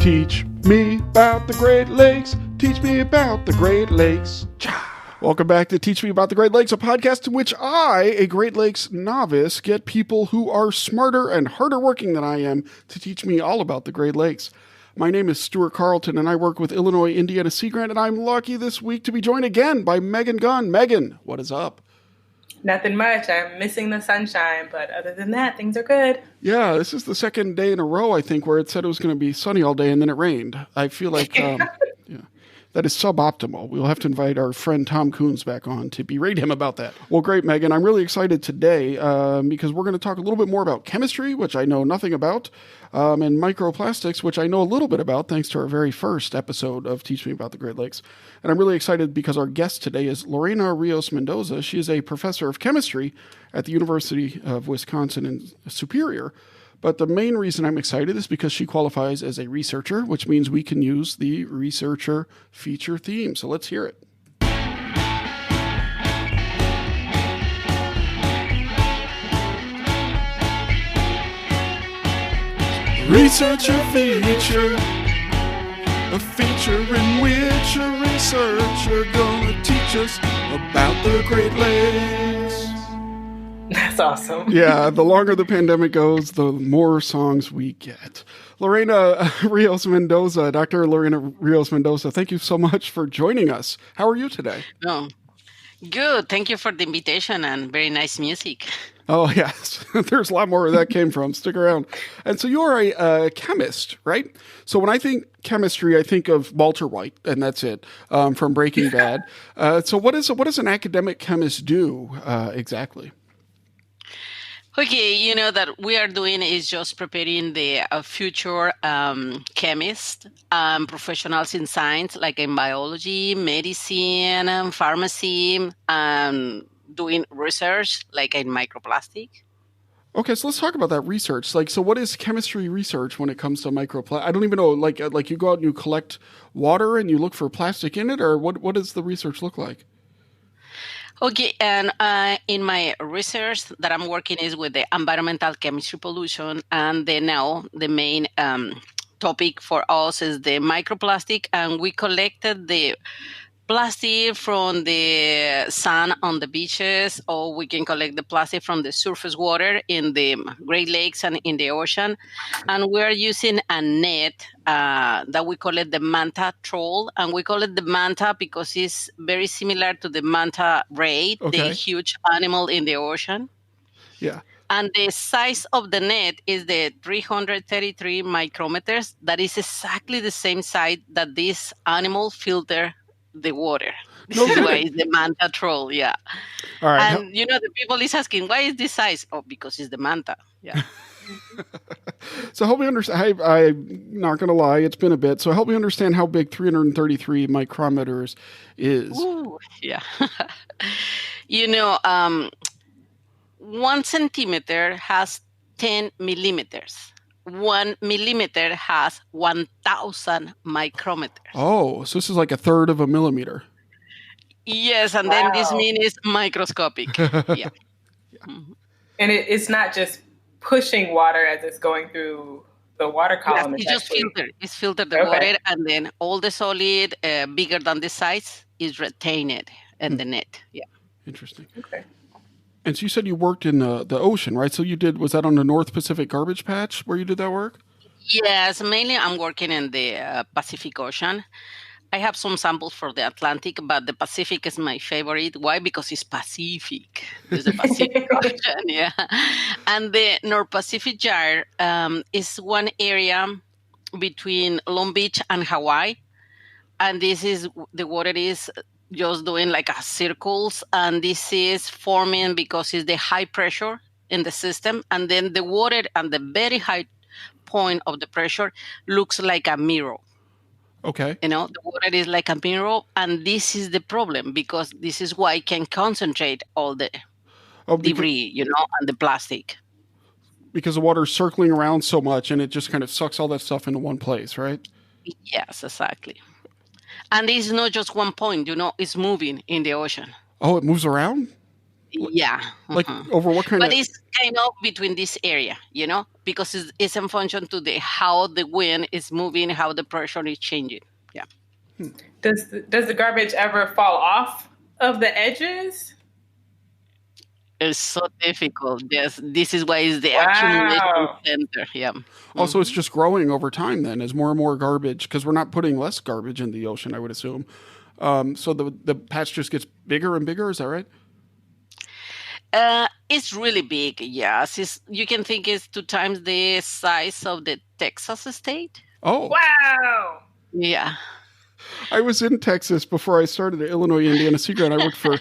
Teach me about the Great Lakes. Teach me about the Great Lakes. Welcome back to Teach Me About the Great Lakes, a podcast in which I, a Great Lakes novice, get people who are smarter and harder working than I am to teach me all about the Great Lakes. My name is Stuart Carlton, and I work with Illinois Indiana Sea Grant, and I'm lucky this week to be joined again by Megan Gunn. Megan, what is up? Nothing much. I'm missing the sunshine, but other than that, things are good. Yeah, this is the second day in a row, I think, where it said it was going to be sunny all day, and then it rained. I feel like that is suboptimal. We'll have to invite our friend Tom Coons back on to berate him about that. Well, great, Megan. I'm really excited today because we're going to talk a little bit more about chemistry, which I know nothing about, and microplastics, which I know a little bit about thanks to our very first episode of Teach Me About the Great Lakes. And I'm really excited because our guest today is Lorena Rios Mendoza. She is a professor of chemistry at the University of Wisconsin in Superior. But the main reason I'm excited is because she qualifies as a researcher, which means we can use the researcher feature theme. So let's hear it. Researcher feature, a feature in which a researcher gonna teach us about the Great Lakes. That's awesome. Yeah, the longer the pandemic goes, the more songs we get. Lorena Rios Mendoza, Dr. Lorena Rios Mendoza, thank you so much for joining us. How are you today? Oh, good. Thank you for the invitation and very nice music. Oh, yes. There's a lot more where that came from. Stick around. And so you're a chemist, right? So when I think chemistry, I think of Walter White, and that's it, from Breaking Bad. So what does an academic chemist do exactly? Okay, that we are doing is just preparing the future chemists, professionals in science, like in biology, medicine, pharmacy, doing research, like in microplastic. Okay, so let's talk about that research. So what is chemistry research when it comes to microplastic? I don't even know. Like you go out and you collect water and you look for plastic in it, or what does the research look like? Okay, and in my research that I'm working is with the environmental chemistry pollution, and then now the main topic for us is the microplastic, and we collected the plastic from the sand on the beaches, or we can collect the plastic from the surface water in the Great Lakes and in the ocean. And we're using a net that we call it the manta troll. And we call it the manta because it's very similar to the manta ray, the huge animal in the ocean. Yeah. And the size of the net is the 333 micrometers. That is exactly the same size that this animal filter the water. This is why it's the manta troll, yeah. All right. And the people is asking, why is this size? Oh, because it's the manta. Yeah. So help me understand. I'm not going to lie, it's been a bit. So help me understand how big 333 micrometers is. Ooh, yeah. 1 centimeter has 10 millimeters. 1 millimeter has 1,000 micrometers. Oh, so this is like a third of a millimeter. Yes, and then this means microscopic. Yeah. Mm-hmm. And it's not just pushing water as it's going through the water column. Yes, it's filtered the water, and then all the solid bigger than the size is retained in the net. Yeah. Interesting. Okay. And so you said you worked in the ocean, right? So was that on the North Pacific Garbage Patch where you did that work? Yes, mainly I'm working in the Pacific Ocean. I have some samples for the Atlantic, but the Pacific is my favorite. Why? Because it's Pacific. It's the Pacific Ocean, yeah. And the North Pacific Gyre is one area between Long Beach and Hawaii. And this is, the water is just doing like a circles, and this is forming because it's the high pressure in the system, and then the water and the very high point of the pressure looks like a mirror. Okay. The water is like a mirror, and this is the problem because this is why it can concentrate all the debris, and the plastic. Because the water's circling around so much, and it just kind of sucks all that stuff into one place, right? Yes, exactly. And it's not just one point, it's moving in the ocean. Oh, it moves around? Yeah. Like over what kind But of? it's kind of between this area, because it's in function to how the wind is moving, how the pressure is changing. Yeah. Does the garbage ever fall off of the edges? It's so difficult. Yes, this is why it's the accumulation Wow. center. Yeah. Also, it's just growing over time then as more and more garbage, because we're not putting less garbage in the ocean, I would assume. So the patch just gets bigger and bigger. Is that right? It's really big. Yes, you can think it's 2 times the size of the Texas state. Oh, Wow. Yeah. I was in Texas before I started at Illinois Indiana Sea Grant. I worked for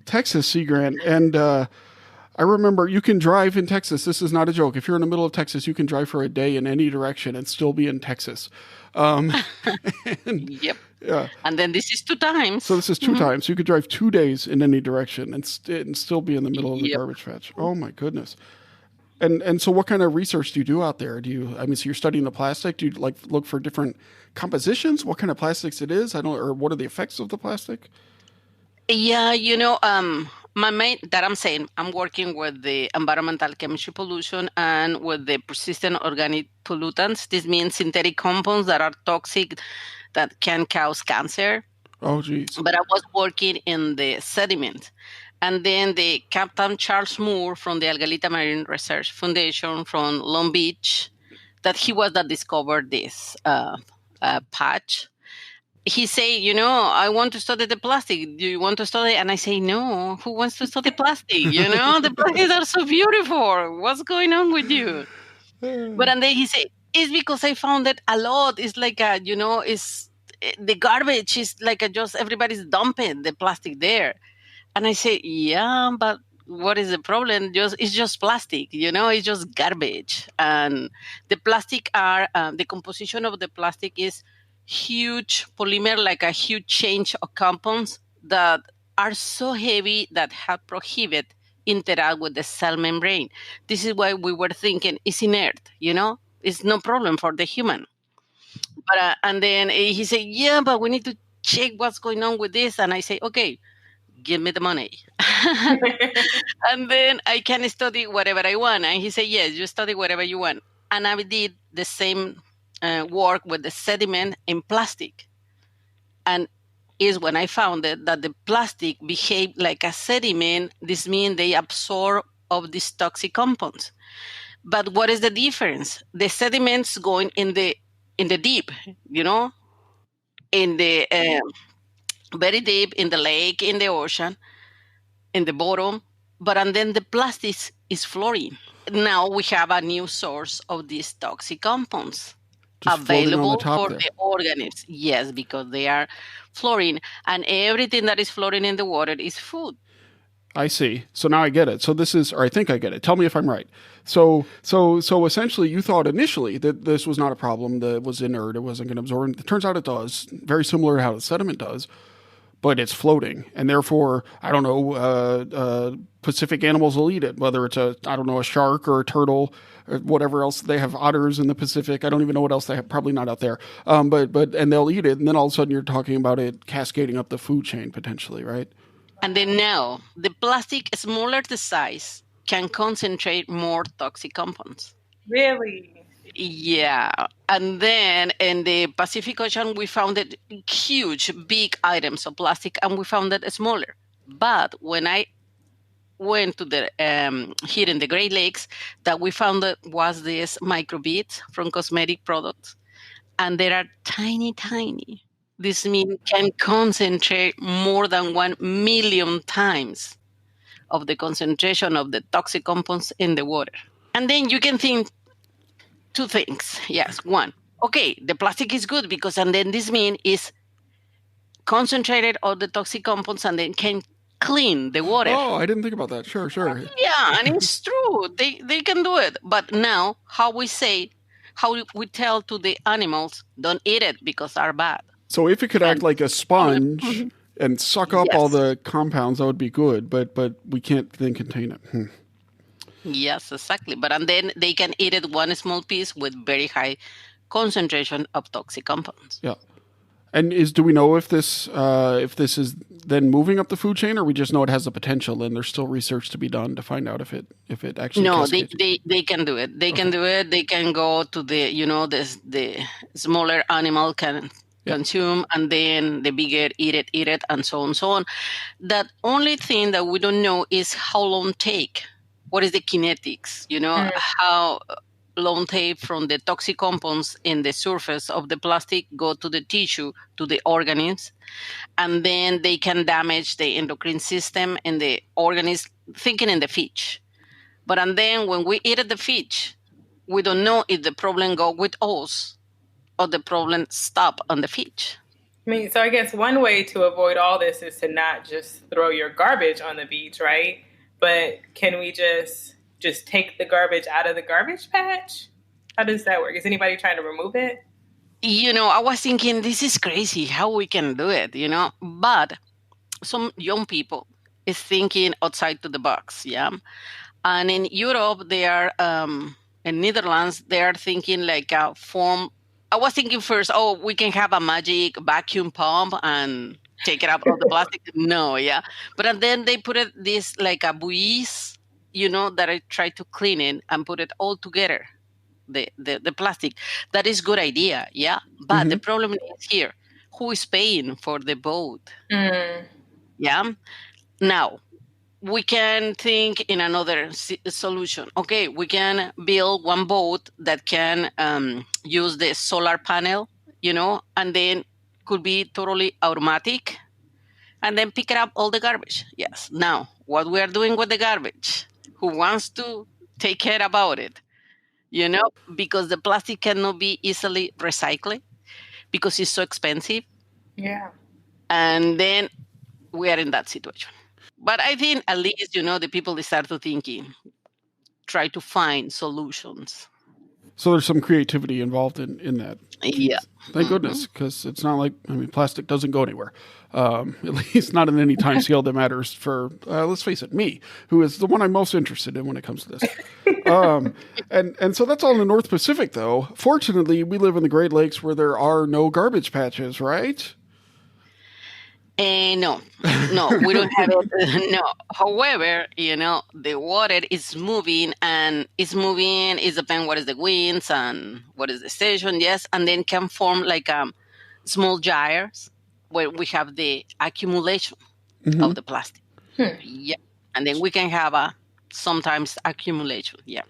Texas Sea Grant, and I remember you can drive in Texas. This is not a joke. If you're in the middle of Texas, you can drive for a day in any direction and still be in Texas. Yep. Yeah. And then this is 2 times. So this is 2 times. You could drive 2 days in any direction and still be in the middle of the Yep. garbage patch. Oh my goodness. And so what kind of research do you do out there? So you're studying the plastic? Do you look for different compositions? What kind of plastics it is? Or what are the effects of the plastic? Yeah, my main that I'm saying, I'm working with the environmental chemistry pollution and with the persistent organic pollutants. This means synthetic compounds that are toxic, that can cause cancer. Oh, geez. But I was working in the sediment. And then the Captain Charles Moore from the Algalita Marine Research Foundation from Long Beach, that he was that discovered this patch. He say, I want to study the plastic. Do you want to study? And I say, no. Who wants to study plastic? The plastics are so beautiful. What's going on with you? But and then he say, it's because I found it a lot. It's like it's the garbage is like just everybody's dumping the plastic there. And I say, yeah, but what is the problem? It's just plastic, it's just garbage. And the plastic the composition of the plastic is huge polymer, like a huge change of compounds that are so heavy that have prohibit interact with the cell membrane. This is why we were thinking it's inert, it's no problem for the human. But and then he said, yeah, but we need to check what's going on with this. And I say, okay, give me the money. And then I can study whatever I want. And he said, yes, you study whatever you want. And I did the same work with the sediment in plastic. And is when I found that the plastic behaved like a sediment. This means they absorb of these toxic compounds. But what is the difference? The sediments going in the deep, in the very deep in the lake, in the ocean, in the bottom. And then the plastic is floating. Now we have a new source of these toxic compounds Just floating on available the top for there. the organisms. Yes, because they are floating, and everything that is floating in the water is food. I see. So now I get it. So this is, or I think I get it. Tell me if I'm right. So essentially, you thought initially that this was not a problem, that it was inert, it wasn't going to absorb. It turns out it does. Very similar to how the sediment does, but it's floating, and therefore, I don't know, Pacific animals will eat it, whether it's a shark or a turtle or whatever else. They have otters in the Pacific. I don't even know what else they have. Probably not out there. But they'll eat it, and then all of a sudden you're talking about it cascading up the food chain potentially, right? And then now, the plastic, smaller the size, can concentrate more toxic compounds. Really? Yeah. And then in the Pacific Ocean, we found it huge, big items of plastic, and we found it smaller. But when I went to the here in the Great Lakes, that we found that was this microbeads from cosmetic products. And they are tiny, tiny. This means can concentrate more than 1 million times of the concentration of the toxic compounds in the water. And then you can think 2 things. Yes, one, okay, the plastic is good because, and then this means is concentrated all the toxic compounds and then can clean the water. Oh, I didn't think about that. Sure. Yeah, and it's true. They can do it. But now, how we tell to the animals, don't eat it because are bad. So if it could act like a sponge and suck up all the compounds, that would be good. But we can't then contain it. Yes, exactly. And then they can eat it one small piece with very high concentration of toxic compounds. Yeah. And do we know if this is then moving up the food chain, or we just know it has the potential, and there's still research to be done to find out if it actually No, cascades? they can do it. They can do it. They can go to the smaller animal can consume, and then the bigger eat it, and so on, so on. That only thing that we don't know is how long take. What is the kinetics? How long take from the toxic compounds in the surface of the plastic go to the tissue, to the organisms, and then they can damage the endocrine system and the organism, thinking in the fish. But and then when we eat the fish, we don't know if the problem go with us or the problem stop on the fish. So I guess one way to avoid all this is to not just throw your garbage on the beach, right? But can we just take the garbage out of the garbage patch? How does that work? Is anybody trying to remove it? I was thinking, this is crazy how we can do it, But some young people is thinking outside to the box, yeah? And in Europe, they are, in Netherlands, they are thinking like a form. I was thinking first, we can have a magic vacuum pump and take it out of the plastic. No, yeah. But then they put this like a buoys, that I try to clean it and put it all together, the plastic. That is good idea, yeah. But the problem is here, who is paying for the boat? Yeah. Now, we can think in another solution. Okay, we can build one boat that can use the solar panel, and then could be totally automatic, and then pick up all the garbage. Yes. Now, what we are doing with the garbage? Who wants to take care about it? Because the plastic cannot be easily recycled because it's so expensive. Yeah. And then we are in that situation. But I think at least, the people they start to thinking, try to find solutions. So there's some creativity involved in that. Yeah. Thank goodness, because it's not like, plastic doesn't go anywhere. At least not in any time scale that matters for, let's face it, me, who is the one I'm most interested in when it comes to this. And so that's all in the North Pacific, though. Fortunately, we live in the Great Lakes where there are no garbage patches, right? No, we don't have it. No. However, the water is moving, and it's moving. It depends what is the winds and what is the station. Yes, and then can form like small gyres where we have the accumulation of the plastic. Yeah, and then we can have sometimes accumulation. Yeah.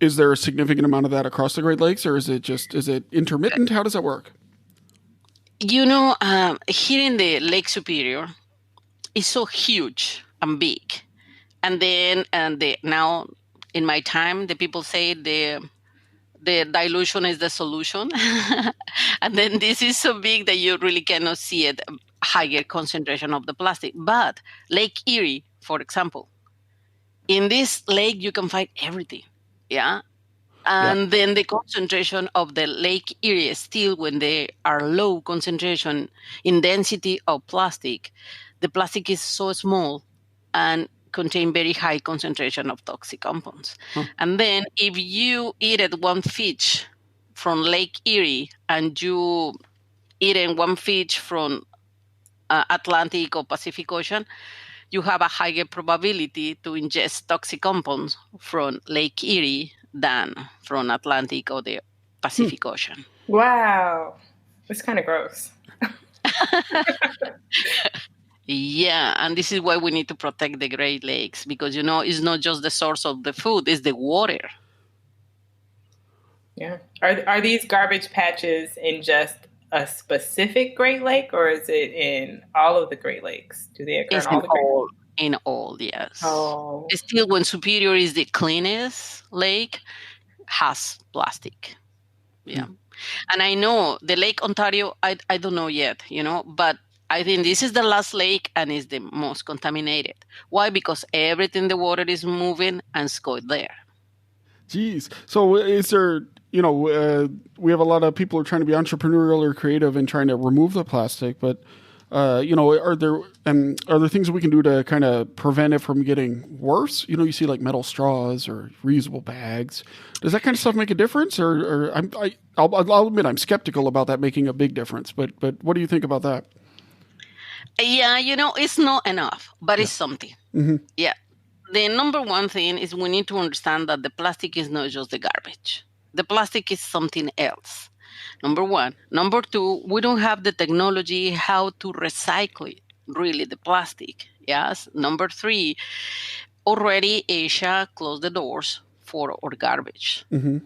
Is there a significant amount of that across the Great Lakes, or is it intermittent? How does that work? Here in the Lake Superior, it's so huge and big. And then now, in my time, the people say the dilution is the solution. And then this is so big that you really cannot see it, higher concentration of the plastic. But Lake Erie, for example, in this lake, you can find everything. Yeah. And then the concentration of the Lake Erie still, when they are low concentration in density of plastic, the plastic is so small and contain very high concentration of toxic compounds. And then if you eat one fish from Lake Erie and you eat one fish from Atlantic or Pacific Ocean, you have a higher probability to ingest toxic compounds from Lake Erie than from Atlantic or the Pacific Ocean. Wow. It's kind of gross. Yeah, and this is why we need to protect the Great Lakes, because, it's not just the source of the food, it's the water. Yeah. Are these garbage patches in just a specific Great Lake, or is it in all of the Great Lakes? Do they occur in all the Great Lakes? In all, yes. Oh. Still, when Superior is the cleanest lake, has plastic. Yeah. And I know the Lake Ontario, I don't know yet, but I think this is the last lake and is the most contaminated. Why? Because everything in the water is moving and it's going there. Jeez. So is there, we have a lot of people who are trying to be entrepreneurial or creative and trying to remove the plastic, but are there things that we can do to kind of prevent it from getting worse? You see like metal straws or reusable bags. Does that kind of stuff make a difference? Or I'll admit I'm skeptical about that making a big difference. But what do you think about that? Yeah, it's not enough, but it's something. Mm-hmm. Yeah. The number one thing is we need to understand that the plastic is not just the garbage. The plastic is something else. Number one. Number two, we don't have the technology how to recycle really the plastic. Yes. Number three, already Asia closed the doors for our garbage. Mm-hmm.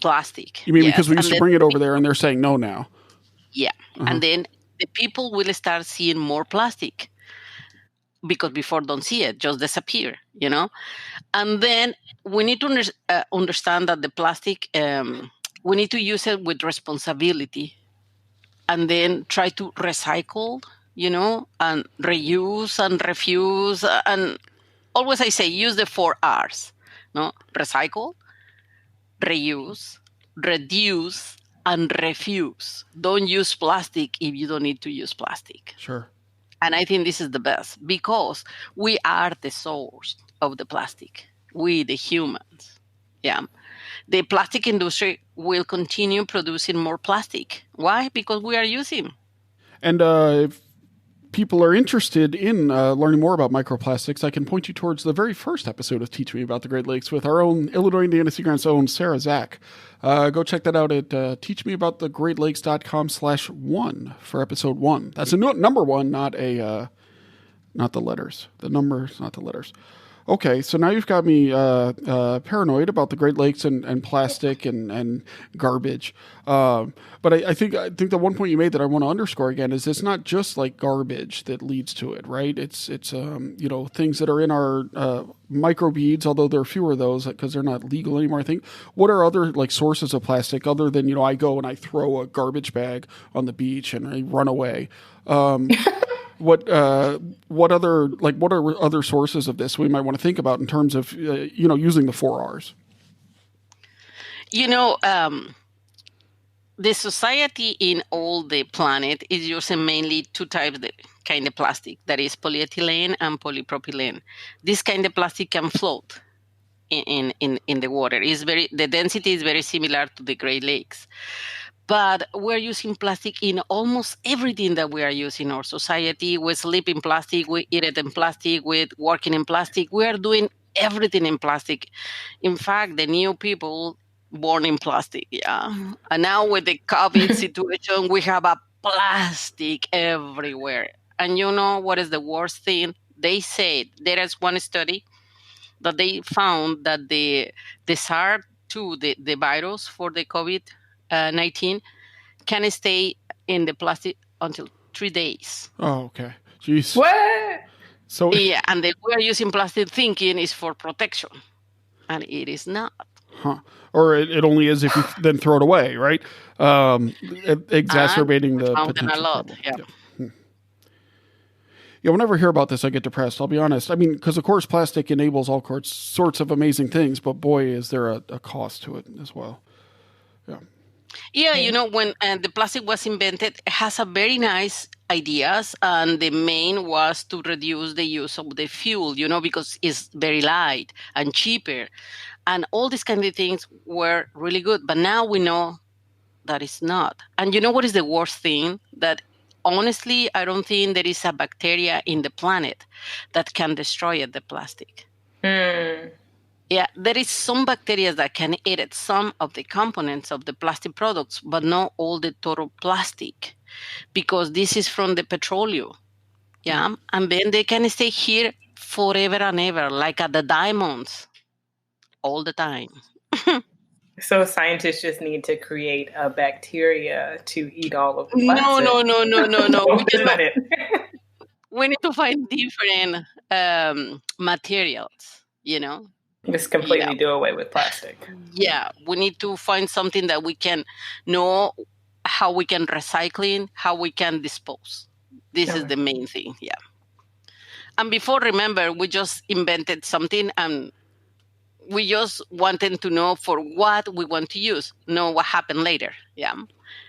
Plastic. You mean because we used to bring it over there and they're saying no now? Yeah. Uh-huh. And then the people will start seeing more plastic because before don't see it, just disappear, And then we need to understand that the plastic, we need to use it with responsibility and then try to recycle, and reuse and refuse. And always I say, use the 4 R's, no? Recycle, reuse, reduce, and refuse. Don't use plastic if you don't need to use plastic. Sure. And I think this is the best because we are the source of the plastic. We, the humans. Yeah. The plastic industry will continue producing more plastic. Why? Because we are using. And if people are interested in learning more about microplastics, I can point you towards the very first episode of Teach Me About the Great Lakes with our own Illinois Indiana Sea Grant's own Sarah Zach. Go check that out at teachmeaboutthegreatlakes.com/1 for episode 1. That's a number 1, not the letters. The numbers, not the letters. Okay, so now you've got me paranoid about the Great Lakes and plastic and garbage. But I think the one point you made that I want to underscore again is it's not just like garbage that leads to it, right? It's things that are in our microbeads, although there are fewer of those because they're not legal anymore. I think. What are other like sources of plastic other than I go and I throw a garbage bag on the beach and I run away? What are other sources of this we might want to think about in terms of using the 4 R's? The society in all the planet is using mainly 2 types of kind of plastic, that is polyethylene and polypropylene. This kind of plastic can float in the water. The density is very similar to the Great Lakes. But we're using plastic in almost everything that we are using in our society. We sleep in plastic, we eat it in plastic, we're working in plastic. We are doing everything in plastic. In fact, the new people born in plastic, yeah. And now with the COVID situation, we have a plastic everywhere. And you know what is the worst thing? They said there is one study that they found that the SARS-2, the virus for the COVID-19 can stay in the plastic until 3 days. Oh, okay. Jeez. What? So yeah, and we are using plastic thinking is for protection, and it is not. Huh. Or it only is if you then throw it away, right? Exacerbating the potential a lot. problem. Yeah. Yeah, whenever I hear about this, I get depressed. I'll be honest. I mean, because of course, plastic enables all sorts of amazing things, but boy, is there a cost to it as well. Yeah. Yeah, when the plastic was invented, it has a very nice ideas, and the main was to reduce the use of the fuel, because it's very light and cheaper, and all these kind of things were really good. But now we know that it's not. And you know what is the worst thing? That honestly, I don't think there is a bacteria in the planet that can destroy the plastic. Yeah, there is some bacteria that can eat some of the components of the plastic products, but not all the total plastic, because this is from the petroleum. Yeah, and then they can stay here forever and ever, like at the diamonds, all the time. So scientists just need to create a bacteria to eat all of the No. That's not it. We need to find different materials, Just completely do away with plastic. Yeah, we need to find something that we can know how we can recycle, how we can dispose. This is the main thing, yeah. And before, remember, we just invented something and we just wanted to know for what we want to use, know what happened later, yeah.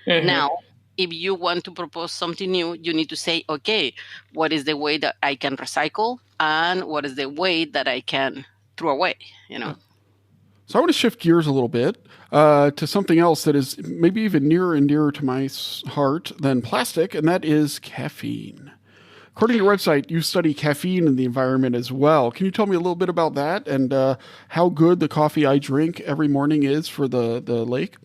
Mm-hmm. Now, if you want to propose something new, you need to say, okay, what is the way that I can recycle and what is the way that I can throw away, Yeah. So I want to shift gears a little bit to something else that is maybe even nearer and dearer to my heart than plastic, and that is caffeine. According to your website, you study caffeine in the environment as well. Can you tell me a little bit about that and how good the coffee I drink every morning is for the lake?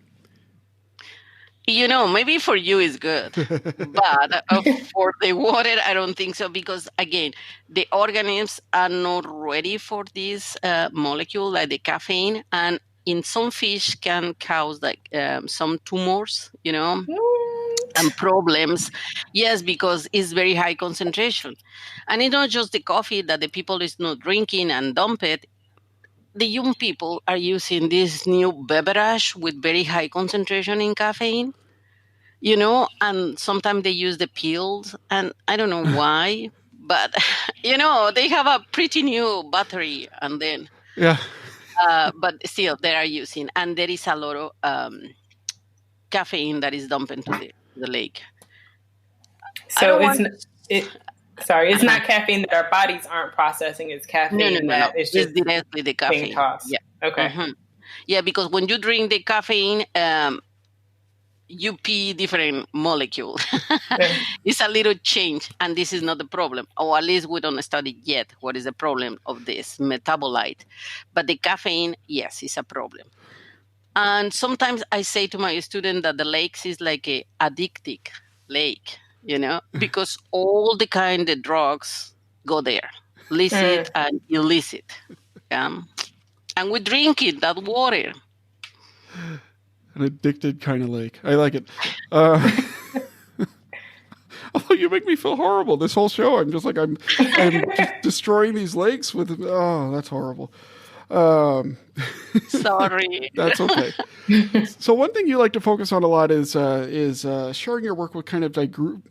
Maybe for you it's good, but for the water, I don't think so, because again, the organisms are not ready for this molecule, like the caffeine, and in some fish can cause like some tumors, and problems. Yes, because it's very high concentration. And it's not just the coffee that the people is not drinking and dump it. The young people are using this new beverage with very high concentration in caffeine, and sometimes they use the pills, and I don't know why, but they have a pretty new battery, and then yeah, but still they are using, and there is a lot of caffeine that is dumped into the lake. So it's not caffeine that our bodies aren't processing. It's caffeine no. It's just directly the caffeine. Yeah. Okay. Mm-hmm. Yeah, because when you drink the caffeine, you pee different molecule. It's a little change, and this is not the problem, or at least we don't study yet what is the problem of this metabolite. But the caffeine, yes, is a problem. And sometimes I say to my student that the lakes is like a addictive lake, because all the kind of drugs go there, licit and illicit. And we drink it, that water. An addicted kind of lake. I like it. Although you make me feel horrible this whole show. I'm just like, I'm just destroying these lakes with, that's horrible. Sorry. That's okay. So one thing you like to focus on a lot is sharing your work with kind of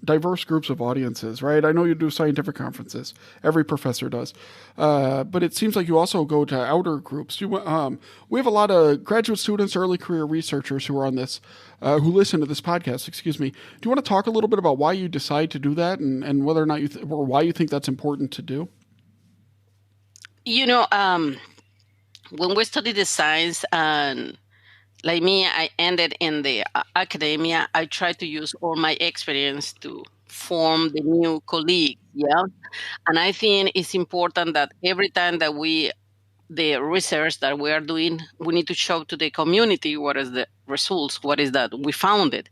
diverse groups of audiences, right? I know you do scientific conferences. Every professor does. But it seems like you also go to outer groups. We have a lot of graduate students, early career researchers who are on this, who listen to this podcast, excuse me. Do you want to talk a little bit about why you decide to do that and whether or not or why you think that's important to do? When we study the science, and like me, I ended in the academia, I try to use all my experience to form the new colleague. Yeah. And I think it's important that every time that the research that we are doing, we need to show to the community what is the results, what is that we found it.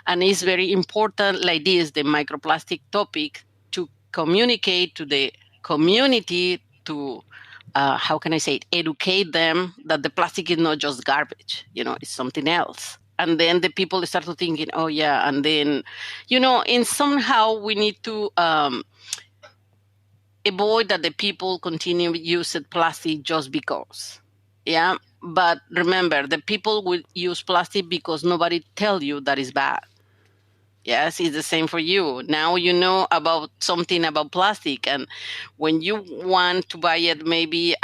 And it's very important, like this, the microplastic topic, to communicate to the community, to how can I say it, educate them that the plastic is not just garbage, it's something else. And then the people start to thinking, oh yeah, and then, in somehow we need to avoid that the people continue using plastic just because. Yeah, but remember, the people will use plastic because nobody tell you that is bad. Yes, it's the same for you. Now you know about something about plastic, and when you want to buy it, maybe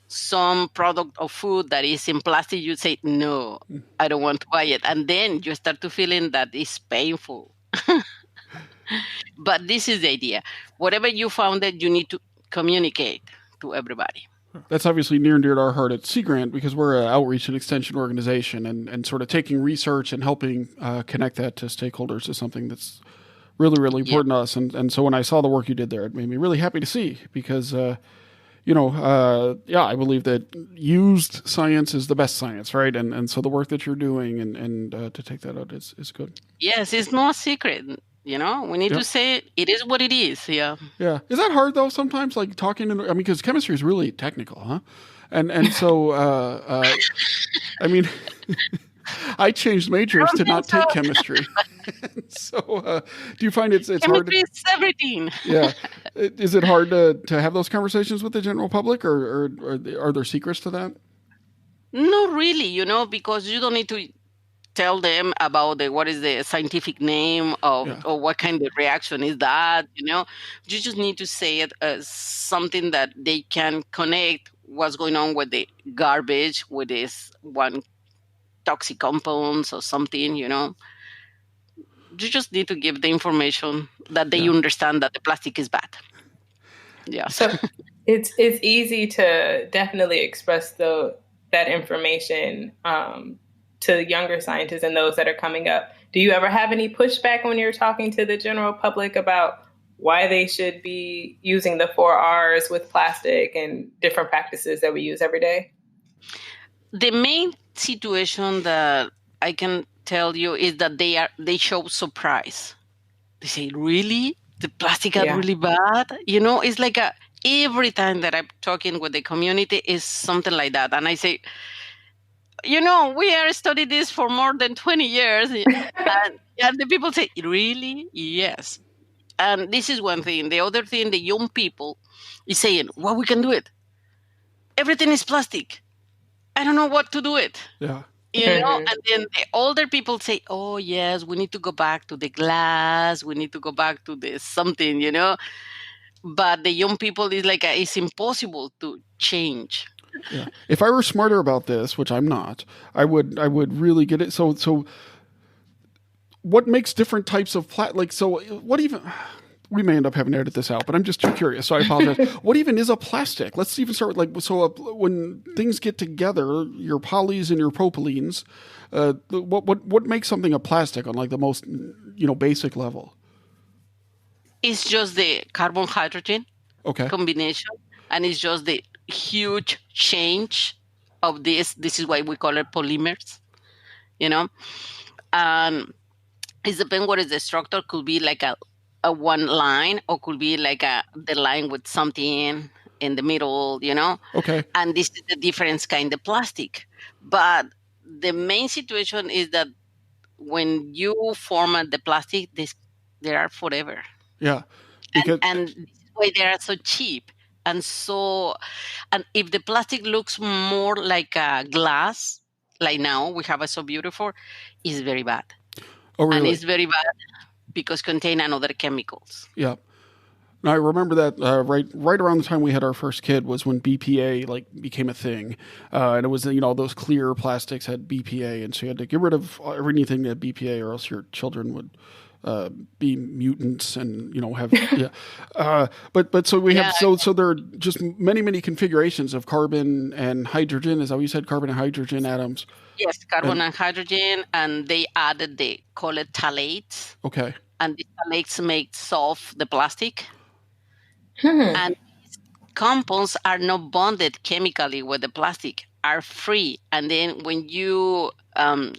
some product of food that is in plastic, you say, no, I don't want to buy it. And then you start to feeling that it's painful. But this is the idea. Whatever you found, that you need to communicate to everybody. That's obviously near and dear to our heart at Sea Grant, because we're an outreach and extension organization, and sort of taking research and helping connect that to stakeholders is something that's really, really important to us. And so when I saw the work you did there, it made me really happy to see, because, I believe that used science is the best science, right? And so the work that you're doing and to take that out is good. Yes, it's no secret. We need to say it is what it is. Yeah. Yeah. Is that hard though? Sometimes, like talking because chemistry is really technical, huh? And so, I changed majors to not take chemistry. So, do you find it's chemistry hard? Chemistry is everything. Yeah. Is it hard to have those conversations with the general public, or are there secrets to that? Not really, because you don't need to tell them about what is the scientific name of, or what kind of reaction is that, You just need to say it as something that they can connect what's going on with the garbage, with this one toxic compounds or something, You just need to give the information that they understand that the plastic is bad. Yeah. So it's easy to definitely express that information to younger scientists and those that are coming up. Do you ever have any pushback when you're talking to the general public about why they should be using the 4Rs with plastic and different practices that we use every day? The main situation that I can tell you is that they show surprise. They say, really? The plastic are really bad? It's like every time that I'm talking with the community is something like that. And I say, we are studying this for more than 20 years. and the people say, really? Yes. And this is one thing. The other thing, the young people is saying, well, we can do it. Everything is plastic. I don't know what to do it. Yeah. And then the older people say, oh, yes, we need to go back to the glass. We need to go back to the something, But the young people is like, it's impossible to change. Yeah. If I were smarter about this, which I'm not, I would really get it. So what makes different types of we may end up having to edit this out, but I'm just too curious, so I apologize. What even is a plastic? Let's even start with when things get together, your polys and your propylenes, what makes something a plastic on like the most basic level? It's just the carbon hydrogen combination, and it's just the huge change of this. This is why we call it polymers, and it depends what is the structure. Could be like a one line, or could be like the line with something in the middle, Okay. And this is the different kind of plastic. But the main situation is that when you format the plastic, they are forever. Yeah. And this is why they are so cheap. And if the plastic looks more like a glass, like now we have a So Beautiful, it's very bad. Oh, really? And it's very bad because contain another chemicals. Yeah. Now, I remember that right around the time we had our first kid was when BPA became a thing, and it was those clear plastics had BPA, and so you had to get rid of anything that had BPA, or else your children would be mutants and have but so we have so there are just many configurations of carbon and hydrogen. Is that what you said? Carbon and hydrogen atoms. Yes, carbon and hydrogen, and they added call it phthalates. Okay. And the phthalates make soft the plastic. And these compounds are not bonded chemically with the plastic, are free. And then when you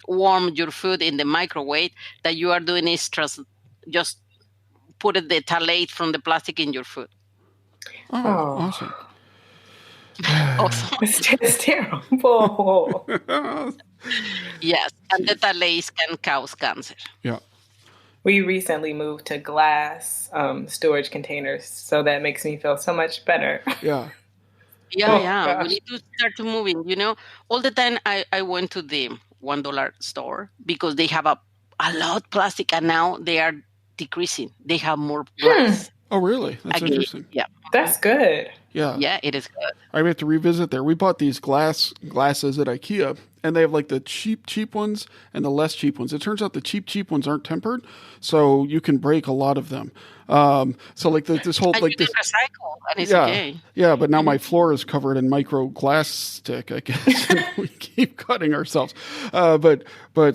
warm your food in the microwave, that you are doing is just put the phthalate from the plastic in your food. Oh. Awesome. Awesome. It's terrible. Yes, and the phthalates can cause cancer. Yeah. We recently moved to glass storage containers, so that makes me feel so much better. Yeah. Yeah. We need to start moving. All the time I went to the $1 store because they have a lot of plastic, and now they are decreasing. They have more glass. Oh, really? That's interesting. Yeah. That's good. Yeah. Yeah, it is good. I have to revisit there. We bought these glasses at IKEA, and they have like the cheap ones and the less cheap ones. It turns out the cheap ones aren't tempered, so you can break a lot of them. So like this whole and like you this can recycle, and it's okay. Yeah, but now my floor is covered in micro glass stick, I guess. And we keep cutting ourselves. But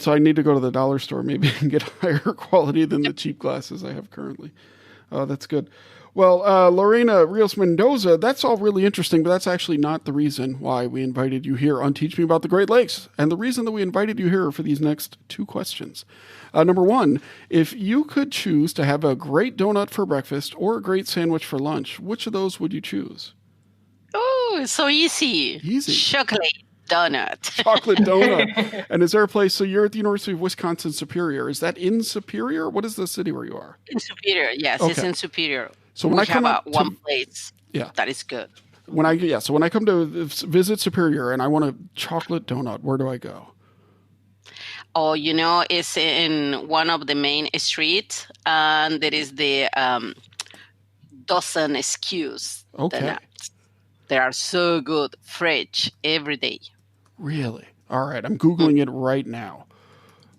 so I need to go to the dollar store maybe and get higher quality than the cheap glasses I have currently. Oh, that's good. Well, Lorena Rios Mendoza, that's all really interesting, but that's actually not the reason why we invited you here on Teach Me About the Great Lakes. And the reason that we invited you here for these next two questions. Number one, if you could choose to have a great donut for breakfast or a great sandwich for lunch, which of those would you choose? Oh, so easy. Easy. Chocolate donut. Chocolate donut. And is there a place, so you're at the University of Wisconsin Superior. Is that in Superior? What is the city where you are? In Superior, yes. Okay. It's in Superior. So when I come have one place that is good. So when I come to visit Superior and I want a chocolate donut, where do I go? Oh, it's in one of the main streets, and there is the dozen SKUs. Okay. They are so good, fresh, every day. Really? All right. I'm Googling it right now.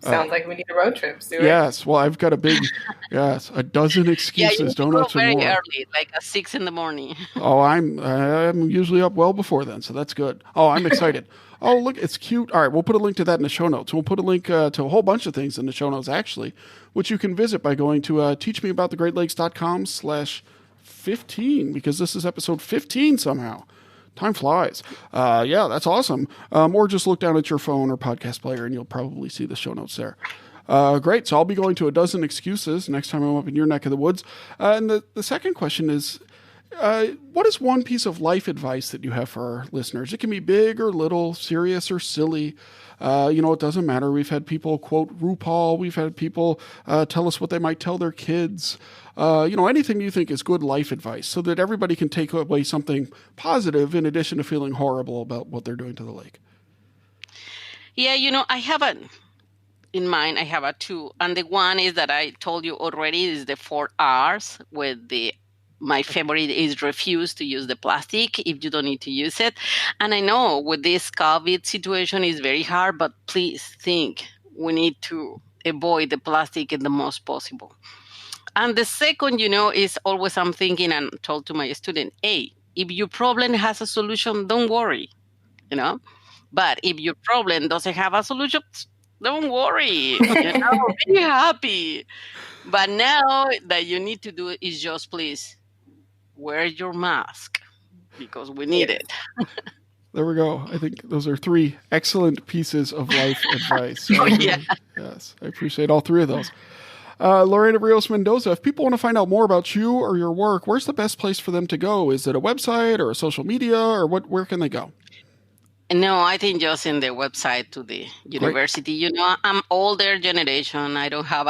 Sounds like we need a road trip, Stuart. Yes. Well, I've got a dozen excuses. Yeah, you Donuts go and very more. early, like at 6 in the morning. Oh, I'm usually up well before then, so that's good. Oh, I'm excited. Oh, look, it's cute. All right, we'll put a link to that in the show notes. We'll put a link to a whole bunch of things in the show notes, actually, which you can visit by going to teachmeaboutthegreatlakes.com/15, because this is episode 15 somehow. Time flies. Yeah, that's awesome. Or just look down at your phone or podcast player, and you'll probably see the show notes there. Great. So I'll be going to a dozen excuses next time I'm up in your neck of the woods. And the second question is, what is one piece of life advice that you have for our listeners? It can be big or little, serious or silly. It doesn't matter. We've had people quote RuPaul. We've had people tell us what they might tell their kids. Anything you think is good life advice so that everybody can take away something positive in addition to feeling horrible about what they're doing to the lake. Yeah, I have in mind, I have two. And the one is that I told you already is the 4 R's with my favorite is refuse to use the plastic if you don't need to use it. And I know with this COVID situation is very hard, but please think we need to avoid the plastic in the most possible. And the second, is always I'm thinking and told to my student, hey, if your problem has a solution, don't worry, But if your problem doesn't have a solution, don't worry, be happy. But now that you need to do is just please wear your mask because we need it. There we go. I think those are 3 excellent pieces of life advice. Yes, I appreciate all 3 of those. Lorena Rios Mendoza, if people want to find out more about you or your work, where's the best place for them to go? Is it a website or a social media or where can they go? No, I think just in the website to the university. Great. I'm older generation. I don't have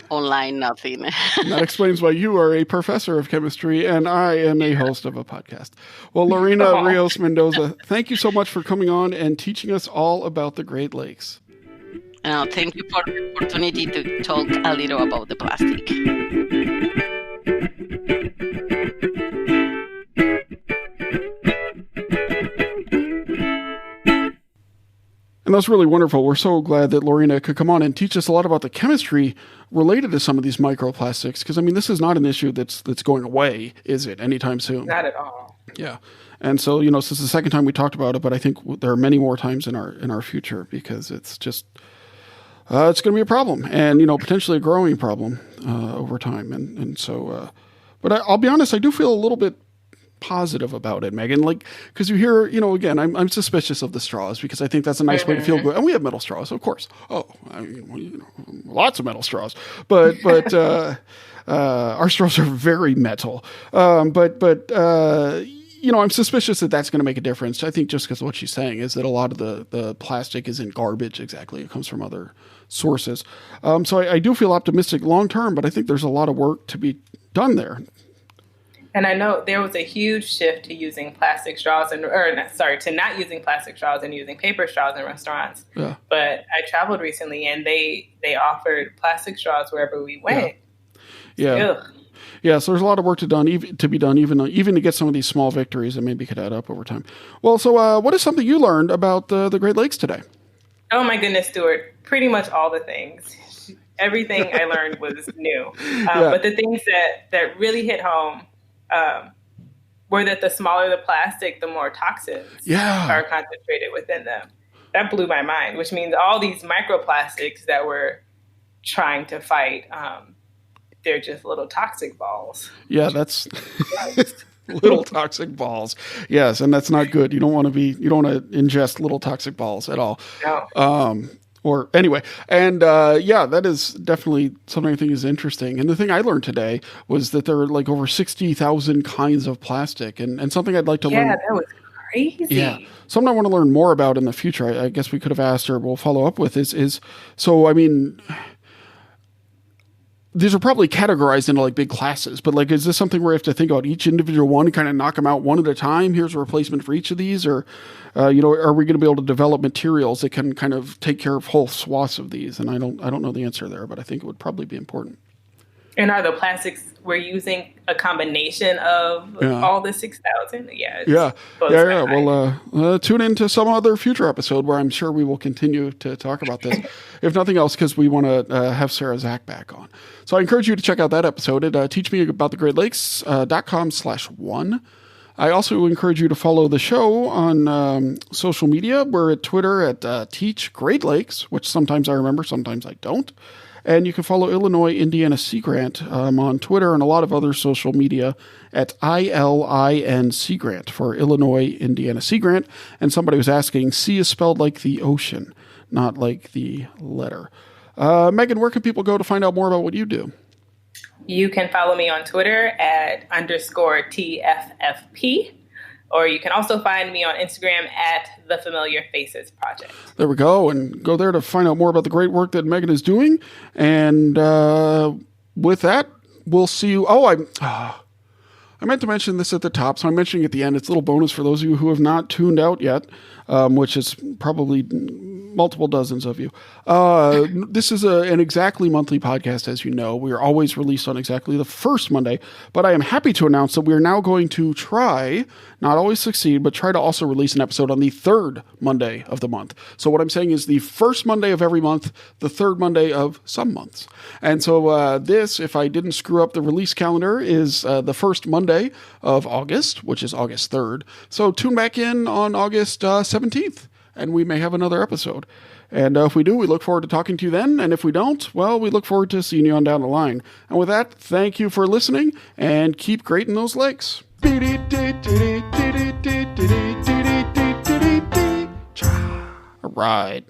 online nothing. And that explains why you are a professor of chemistry and I am a host of a podcast. Well, Lorena Rios Mendoza, thank you so much for coming on and teaching us all about the Great Lakes. Thank you for the opportunity to talk a little about the plastic. And that's really wonderful. We're so glad that Lorena could come on and teach us a lot about the chemistry related to some of these microplastics. Because, this is not an issue that's going away, is it, anytime soon? Not at all. Yeah. And so, this is the second time we talked about it, but I think there are many more times in our future because it's just, it's going to be a problem and, potentially a growing problem over time. And so, but I'll be honest, I do feel a little bit positive about it, Megan, because you hear, again, I'm suspicious of the straws because I think that's a nice way to feel good. And we have metal straws, of course. Lots of metal straws, but our straws are very metal. I'm suspicious that that's going to make a difference. I think just because what she's saying is that a lot of the plastic isn't garbage exactly. It comes from other sources. So I do feel optimistic long term, but I think there's a lot of work to be done there. And I know there was a huge shift to using plastic straws to not using plastic straws and using paper straws in restaurants. Yeah. But I traveled recently and they offered plastic straws wherever we went. Yeah. Yeah. So there's a lot of work to be done, even to get some of these small victories that maybe could add up over time. Well, so what is something you learned about the Great Lakes today? Oh my goodness, Stuart. Pretty much all the things. Everything I learned was new. But the things that really hit home were that the smaller the plastic, the more toxins are concentrated within them. That blew my mind, which means all these microplastics that we're trying to fight, they're just little toxic balls. Yeah, that's little toxic balls. Yes, and that's not good. You don't want to ingest little toxic balls at all. No. Or anyway, and that is definitely something I think is interesting. And the thing I learned today was that there are over 60,000 kinds of plastic, and something I'd like to learn. Yeah, that was crazy. Yeah, something I want to learn more about in the future. I guess we could have asked her. We'll follow up with these are probably categorized into big classes, but is this something where you have to think about each individual one and kind of knock them out one at a time? Here's a replacement for each of these, or are we going to be able to develop materials that can kind of take care of whole swaths of these? And I don't know the answer there, but I think it would probably be important. And are the plastics we're using a combination of all the 6,000? Yeah. Well, tune into some other future episode where I'm sure we will continue to talk about this. If nothing else, because we want to have Sarah Zach back on. So I encourage you to check out that episode at teachmeaboutthegreatlakes.com/1. I also encourage you to follow the show on social media. We're at Twitter at Teach Great Lakes, which sometimes I remember, sometimes I don't. And you can follow Illinois Indiana Sea Grant on Twitter and a lot of other social media at ILIN Sea Grant for Illinois Indiana Sea Grant. And somebody was asking, sea is spelled like the ocean, not like the letter. Megan, where can people go to find out more about what you do? You can follow me on Twitter at _TFFP. Or you can also find me on Instagram at The Familiar Faces Project. There we go. And go there to find out more about the great work that Megan is doing. And with that, we'll see you. I meant to mention this at the top, so I'm mentioning it at the end. It's a little bonus for those of you who have not tuned out yet, which is probably multiple dozens of you. This is an exactly monthly podcast, as you know. We are always released on exactly the first Monday, but I am happy to announce that we are now going to try, not always succeed, but try to also release an episode on the third Monday of the month. So what I'm saying is the first Monday of every month, the third Monday of some months. And so this, if I didn't screw up the release calendar, is the first Monday of August, which is August 3rd. So tune back in on August 17th. And we may have another episode. And if we do, we look forward to talking to you then. And if we don't, well, we look forward to seeing you on down the line. And with that, thank you for listening, and keep grading those lakes. All right.